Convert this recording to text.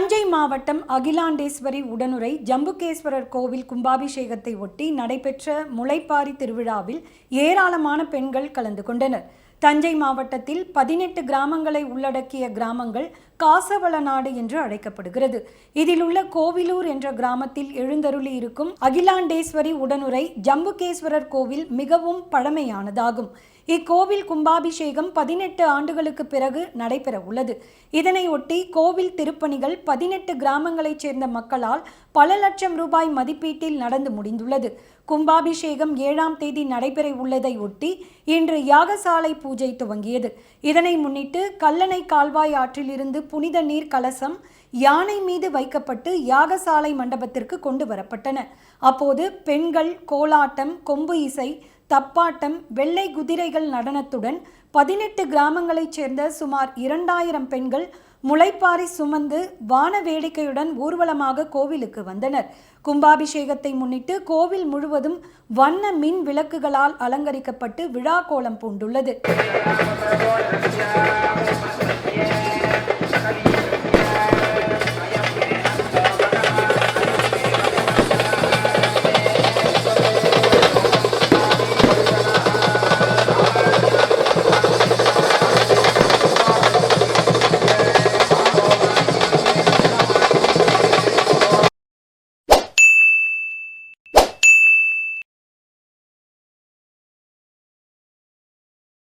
தஞ்சை மாவட்டம் அகிலாண்டேஸ்வரி உடனுறை ஜம்புகேஸ்வரர் கோவில் கும்பாபிஷேகத்தை ஒட்டி நடைபெற்ற முளைப்பாரி திருவிழாவில் ஏராளமான பெண்கள் கலந்து கொண்டனர். தஞ்சை மாவட்டத்தில் 18 கிராமங்களை உள்ளடக்கிய கிராமங்கள் காசவளநாடு என்று அழைக்கப்படுகிறது. இதில் உள்ள கோவிலூர் என்ற கிராமத்தில் எழுந்தருளி இருக்கும் அகிலாண்டேஸ்வரி உடனுறை ஜம்புகேஸ்வரர் கோவில் மிகவும் பழமையானதாகும். இக்கோவில் கும்பாபிஷேகம் 18 ஆண்டுகளுக்கு பிறகு நடைபெற உள்ளது. இதனையொட்டி கோவில் திருப்பணிகள் 18 கிராமங்களைச் சேர்ந்த மக்களால் பல லட்சம் ரூபாய் மதிப்பீட்டில் நடந்து முடிந்துள்ளது. கும்பாபிஷேகம் 7ஆம் தேதி நடைபெற உள்ளதை ஒட்டி இன்று யாகசாலை பூஜை துவங்கியது. இதனை முன்னிட்டு கல்லணை கால்வாய் ஆற்றிலிருந்து புனித நீர் கலசம் யானை மீது வைக்கப்பட்டு யாகசாலை மண்டபத்திற்கு கொண்டு வரப்பட்டன. அப்போது பெண்கள் கோலாட்டம், கொம்பு இசை, தப்பாட்டம், வெள்ளை குதிரைகள் நடனத்துடன் 18 கிராமங்களைச் சேர்ந்த சுமார் 2000 பெண்கள் முளைப்பாரி சுமந்து வான வேடிக்கையுடன் ஊர்வலமாக கோவிலுக்கு வந்தனர். கும்பாபிஷேகத்தை முன்னிட்டு கோவில் முழுவதும் வண்ண மின் விளக்குகளால் அலங்கரிக்கப்பட்டு விழா கோலம் பூண்டுள்ளது.